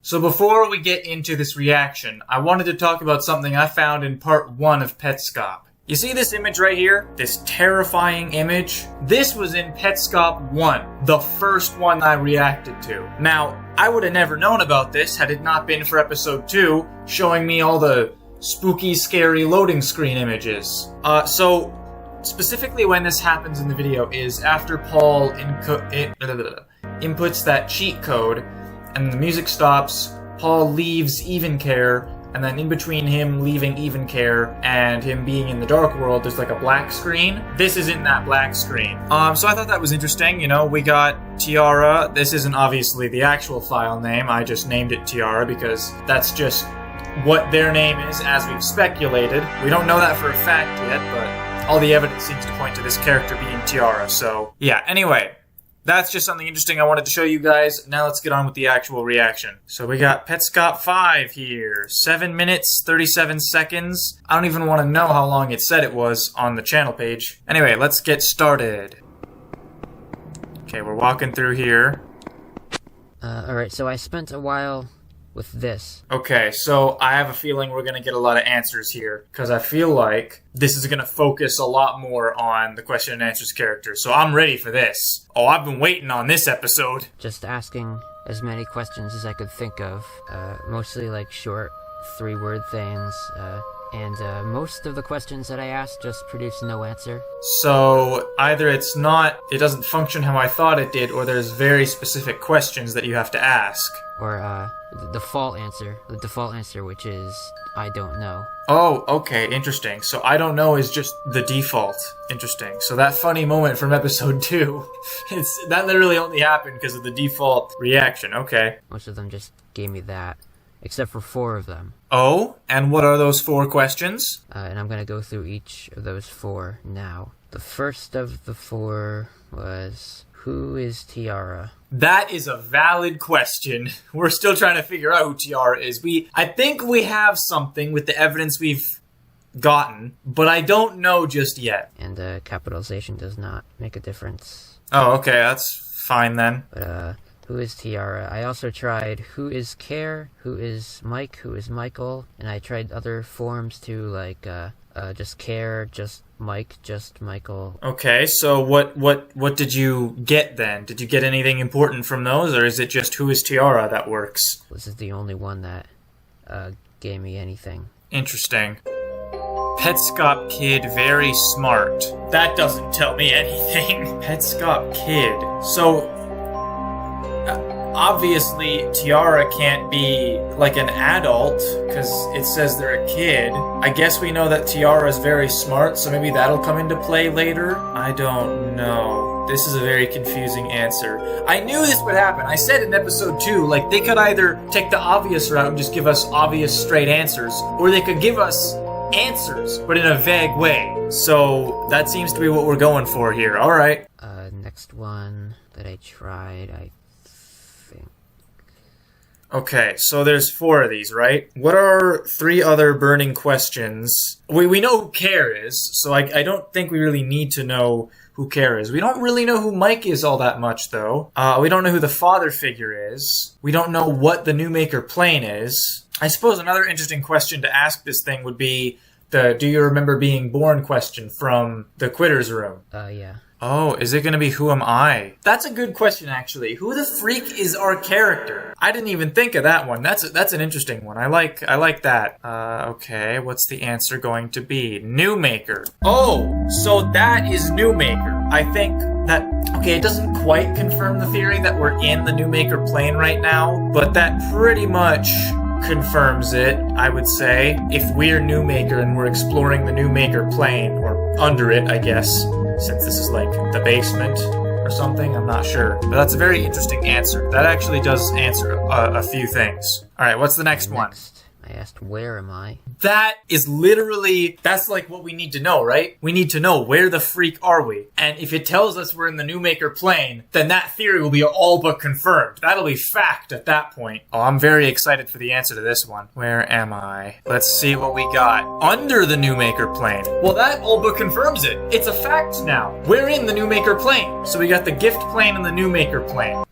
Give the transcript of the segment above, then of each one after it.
So before we get into this reaction, I wanted to talk about something I found in part 1 of Petscop. You see this image right here? This terrifying image? This was in Petscop 1, the first one I reacted to. Now, I would have never known about this had it not been for episode 2, showing me all the spooky, scary loading screen images. So specifically when this happens in the video is after Paul inputs that cheat code, and the music stops, Paul leaves Even Care, and then in between him leaving Even Care and him being in the dark world, there's like a black screen. This is in that black screen. So I thought that was interesting. You know, we got Tiara. This isn't obviously the actual file name. I just named it Tiara because that's just what their name is, as we've speculated. We don't know that for a fact yet, but all the evidence seems to point to this character being Tiara. So yeah, anyway. That's just something interesting I wanted to show you guys. Now let's get on with the actual reaction. So we got Petscop 5 here. 7 minutes, 37 seconds. I don't even want to know how long it said it was on the channel page. Anyway, let's get started. Okay, we're walking through here. Alright, so I spent a while with this. Okay, so I have a feeling we're going to get a lot of answers here, because I feel like this is going to focus a lot more on the question and answers character, so I'm ready for this. Oh, I've been waiting on this episode. Just asking as many questions as I could think of, mostly like short 3-word things, and most of the questions that I asked just produced no answer. So either it doesn't function how I thought it did, or there's very specific questions that you have to ask. Or, the default answer, which is, I don't know. Oh, okay, interesting. So I don't know is just the default. Interesting. So that funny moment from episode 2, that literally only happened because of the default reaction. Okay. Most of them just gave me that, except for 4 of them. Oh, and what are those 4 questions? And I'm gonna go through each of those 4 now. The first of the 4 was, who is Tiara? That is a valid question. We're still trying to figure out who Tiara is. I think we have something with the evidence we've gotten, but I don't know just yet. And capitalization does not make a difference. Oh, okay, that's fine then. But who is Tiara? I also tried who is Care, who is Mike, who is Michael, and I tried other forms too, like just Care, just Mike, just Michael. Okay, so what did you get then? Did you get anything important from those, or is it just who is Tiara that works? This is the only one that gave me anything. Interesting. Petscop Kid, very smart. That doesn't tell me anything. Petscop Kid. So obviously, Tiara can't be like an adult, because it says they're a kid. I guess we know that Tiara is very smart, so maybe that'll come into play later? I don't know. This is a very confusing answer. I knew this would happen. I said in episode 2, like, they could either take the obvious route and just give us obvious straight answers, or they could give us answers, but in a vague way. So that seems to be what we're going for here. Alright. Next one that I tried, I think. Okay, so there's 4 of these, right? What are 3 other burning questions? We know who Care is, so I don't think we really need to know who Care is. We don't really know who Mike is all that much, though. We don't know who the father figure is. We don't know what the New Maker plane is. I suppose another interesting question to ask this thing would be the do you remember being born question from the Quitter's room. Yeah. Oh, is it gonna be who am I? That's a good question, actually. Who the freak is our character? I didn't even think of that one. That's an interesting one. I like that. Okay, what's the answer going to be? New Maker. Oh, so that is New Maker. I think that, okay, it doesn't quite confirm the theory that we're in the New Maker plane right now, but that pretty much confirms it, I would say. If we're New Maker and we're exploring the New Maker plane, or under it, I guess, since this is like the basement or something, I'm not sure. But that's a very interesting answer. That actually does answer a few things. Alright, what's the next one? I asked, where am I? That is literally, that's like what we need to know, right? We need to know, where the freak are we? And if it tells us we're in the New Maker plane, then that theory will be all but confirmed. That'll be fact at that point. Oh, I'm very excited for the answer to this one. Where am I? Let's see what we got. Under the New Maker plane. Well, that all but confirms it. It's a fact now. We're in the New Maker plane. So we got the gift plane and the New Maker plane.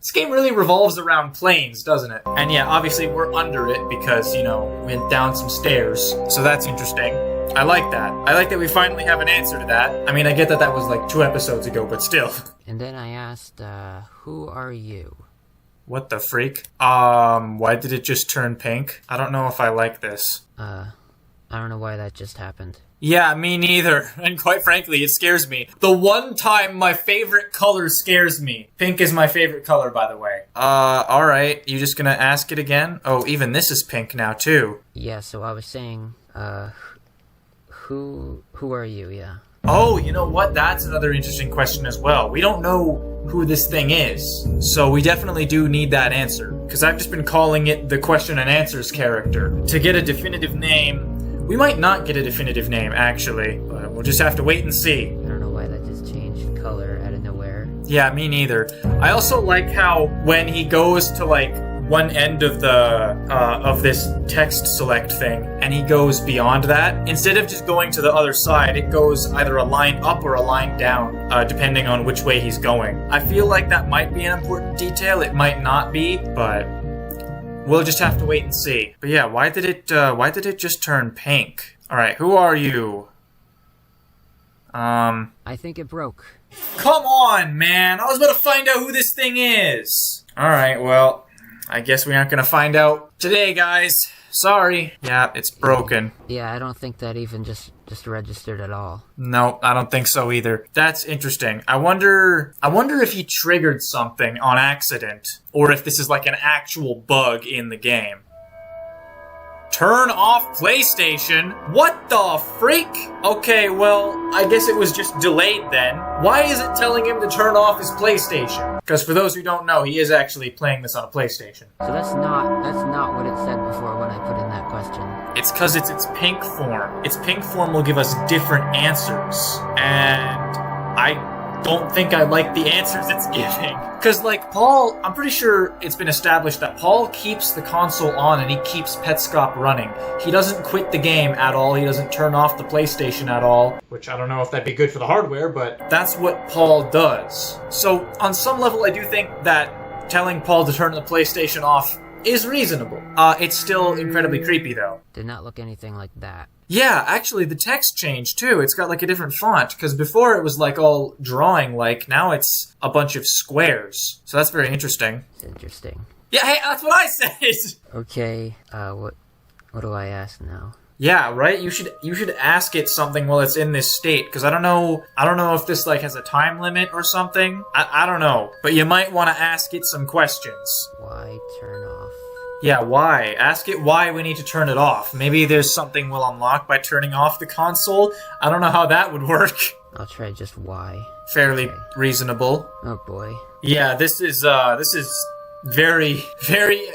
This game really revolves around planes, doesn't it? And yeah, obviously we're under it because, we went down some stairs. So that's interesting. I like that. I like that we finally have an answer to that. I mean, I get that that was like 2 episodes ago, but still. And then I asked, who are you? What the freak? Why did it just turn pink? I don't know if I like this. I don't know why that just happened. Yeah, me neither. And quite frankly, it scares me. The one time my favorite color scares me. Pink is my favorite color, by the way. Alright. You just gonna ask it again? Oh, even this is pink now, too. Yeah, so I was saying, who are you, yeah. Oh, you know what? That's another interesting question as well. We don't know who this thing is, so we definitely do need that answer. Because I've just been calling it the question and answers character. To get a definitive name, we might not get a definitive name, actually, but we'll just have to wait and see. I don't know why that just changed color out of nowhere. Yeah, me neither. I also like how when he goes to, like, one end of this text select thing, and he goes beyond that, instead of just going to the other side, it goes either a line up or a line down, depending on which way he's going. I feel like that might be an important detail. It might not be, but we'll just have to wait and see. But yeah, why did it just turn pink? All right, who are you? I think it broke. Come on, man! I was about to find out who this thing is. All right, well, I guess we aren't gonna find out today, guys. Sorry. Yeah, it's broken. Yeah, I don't think that even just registered at all. No, I don't think so either. That's interesting. I wonder if he triggered something on accident, or if this is like an actual bug in the game. Turn off PlayStation? What the freak? Okay, well, I guess it was just delayed then. Why is it telling him to turn off his PlayStation? Because for those who don't know, he is actually playing this on a PlayStation. So that's not what it said before when I put in that question. It's because it's its pink form. Its pink form will give us different answers. And I don't think I like the answers it's giving. Because, like, Paul, I'm pretty sure it's been established that Paul keeps the console on and he keeps Petscop running. He doesn't quit the game at all. He doesn't turn off the PlayStation at all. Which I don't know if that'd be good for the hardware, but that's what Paul does. So, on some level, I do think that telling Paul to turn the PlayStation off is reasonable. It's still incredibly creepy, though. Did not look anything like that. Yeah, actually, the text changed, too. It's got, like, a different font, because before it was, like, all drawing-like. Now it's a bunch of squares. So that's very interesting. It's interesting. Yeah, hey, that's what I said! Okay, what do I ask now? Yeah, right? You should ask it something while it's in this state, because I don't know if this, like, has a time limit or something. I don't know. But you might want to ask it some questions. Why turn off? Yeah, why? Ask it why we need to turn it off. Maybe there's something we'll unlock by turning off the console. I don't know how that would work. I'll try just why. Fairly reasonable. Oh boy. Yeah, this is very, very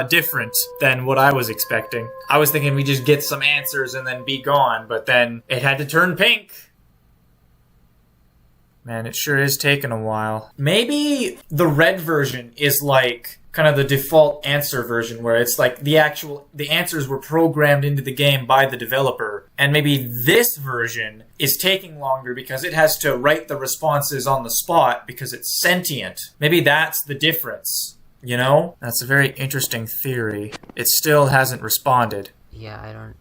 different than what I was expecting. I was thinking we just get some answers and then be gone, but then it had to turn pink. Man, it sure is taking a while. Maybe the red version is like kind of the default answer version where it's like the answers were programmed into the game by the developer. And maybe this version is taking longer because it has to write the responses on the spot because it's sentient. Maybe that's the difference, you know? That's a very interesting theory. It still hasn't responded. Yeah, I don't...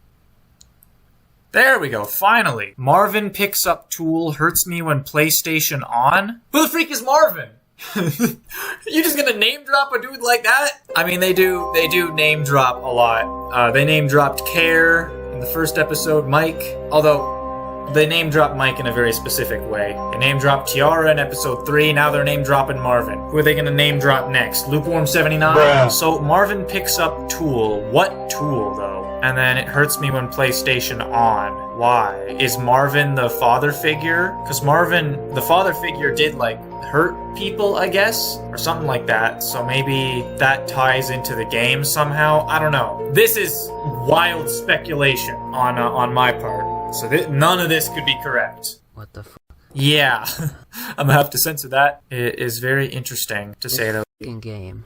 There we go, finally. Marvin picks up tool, hurts me when PlayStation on. Who the freak is Marvin? You just gonna name drop a dude like that? I mean, they do name drop a lot. They name dropped Care in the first episode, Mike, although they name dropped Mike in a very specific way. They name dropped Tiara in episode 3, now they're name dropping Marvin. Who are they gonna name drop next? Lukewarm79? Bruh. So Marvin picks up tool. What tool, though? And then it hurts me when PlayStation on. Why? Is Marvin the father figure? Because Marvin, the father figure, did, like, hurt people, I guess? Or something like that. So maybe that ties into the game somehow? I don't know. This is wild speculation on my part. So none of this could be correct. What the f***? Yeah. I'm gonna have to censor that. It is very interesting, to say the f***ing game.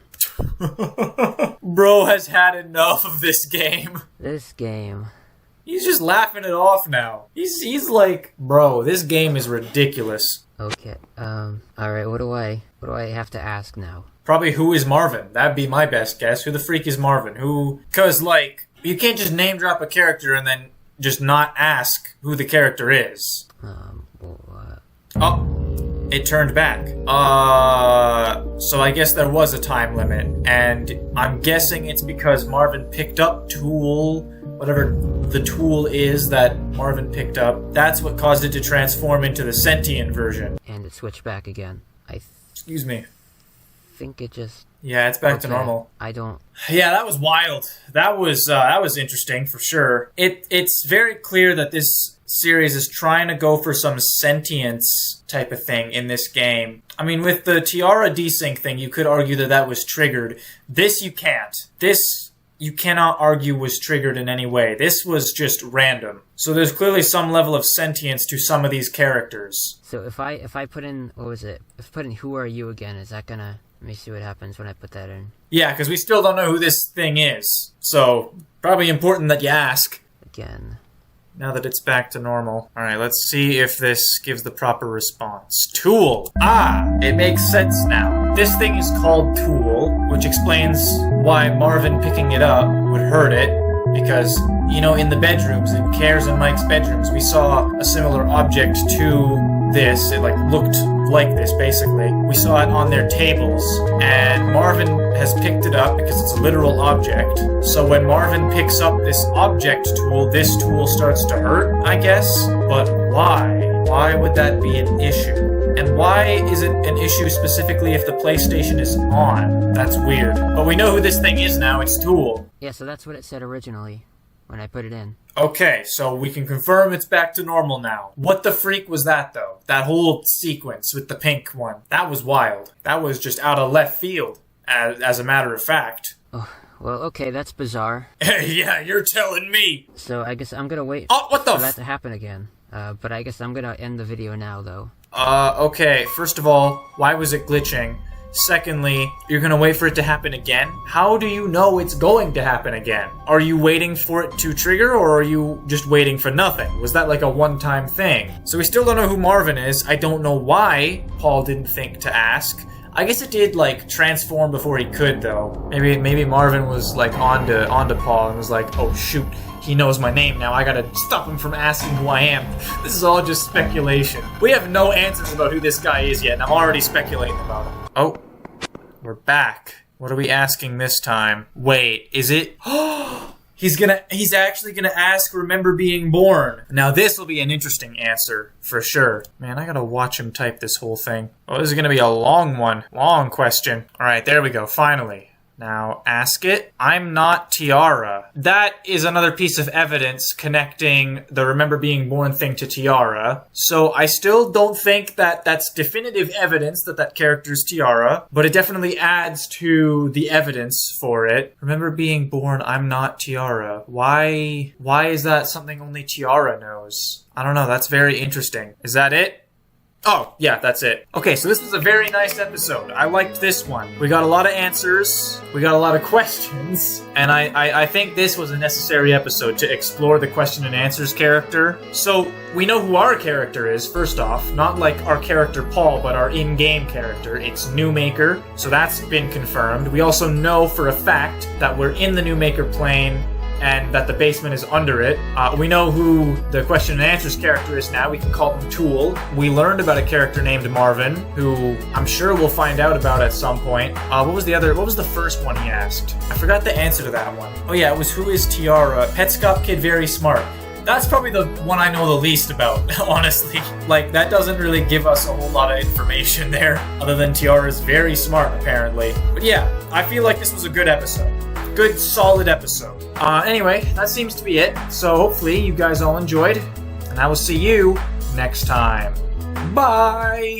Bro has had enough of this game. This game. He's just laughing it off now. He's like, bro, this game is ridiculous. Okay. Alright, what do I have to ask now? Probably who is Marvin? That'd be my best guess. Who the freak is Marvin? Cause like, you can't just name drop a character and then just not ask who the character is. Oh, it turned back. So I guess there was a time limit, and I'm guessing it's because Marvin picked up Tool, whatever the tool is that Marvin picked up. That's what caused it to transform into the sentient version. And it switched back again. Excuse me. Think it just... Yeah, it's back to normal. I don't... Yeah, that was wild. That was interesting, for sure. It's very clear that this series is trying to go for some sentience type of thing in this game. I mean, with the Tiara desync thing, you could argue that was triggered. This you can't. This you cannot argue was triggered in any way. This was just random. So there's clearly some level of sentience to some of these characters. So if I put in... What was it? If I put in Who Are You again, is that gonna... Let me see what happens when I put that in. Yeah, because we still don't know who this thing is. So, probably important that you ask. Again. Now that it's back to normal. Alright, let's see if this gives the proper response. Tool! Ah! It makes sense now. This thing is called Tool, which explains why Marvin picking it up would hurt it. Because, you know, in the bedrooms, in Care's and Mike's bedrooms, we saw a similar object to this. It, like, looked like this, basically. We saw it on their tables, and Marvin has picked it up because it's a literal object. So when Marvin picks up this object tool, this tool starts to hurt, I guess? But why? Why would that be an issue? And why is it an issue specifically if the PlayStation is on? That's weird. But we know who this thing is now, it's Tool. Yeah, so that's what it said originally when I put it in. Okay, so we can confirm it's back to normal now. What the freak was that, though? That whole sequence with the pink one. That was wild. That was just out of left field, as a matter of fact. Oh, well, okay, that's bizarre. Yeah, you're telling me. So I guess I'm gonna wait for that to happen again. But I guess I'm gonna end the video now, though. Okay, first of all, why was it glitching? Secondly, you're gonna wait for it to happen again? How do you know it's going to happen again? Are you waiting for it to trigger, or are you just waiting for nothing? Was that like a one-time thing? So we still don't know who Marvin is. I don't know why Paul didn't think to ask. I guess it did, like, transform before he could, though. Maybe Marvin was, like, onto Paul and was like, oh, shoot, he knows my name now. I gotta stop him from asking who I am. This is all just speculation. We have no answers about who this guy is yet, and I'm already speculating about him. Oh, we're back. What are we asking this time? Wait, is it... He's actually gonna ask, remember being born. Now this will be an interesting answer, for sure. Man, I gotta watch him type this whole thing. Oh, this is gonna be a long one. Long question. Alright, there we go, finally. Now, ask it. I'm not Tiara. That is another piece of evidence connecting the remember being born thing to Tiara. So I still don't think that that's definitive evidence that that character's Tiara, but it definitely adds to the evidence for it. Remember being born, I'm not Tiara. Why is that something only Tiara knows? I don't know, that's very interesting. Is that it? Oh, yeah, that's it. Okay, so this was a very nice episode. I liked this one. We got a lot of answers, we got a lot of questions, and I think this was a necessary episode to explore the question and answers character. So, we know who our character is, first off. Not like our character Paul, but our in-game character. It's Newmaker, so that's been confirmed. We also know for a fact that we're in the Newmaker plane, and that the basement is under it. We know who the question and answers character is now. We can call him Tool. We learned about a character named Marvin, who I'm sure we'll find out about at some point. What was the first one he asked? I forgot the answer to that one. Oh yeah, it was who is Tiara? Petscop kid, very smart. That's probably the one I know the least about, honestly. Like, that doesn't really give us a whole lot of information there, other than Tiara's very smart, apparently. But yeah, I feel like this was a good episode. Good, solid episode. Anyway, that seems to be it. So hopefully you guys all enjoyed, and I will see you next time. Bye!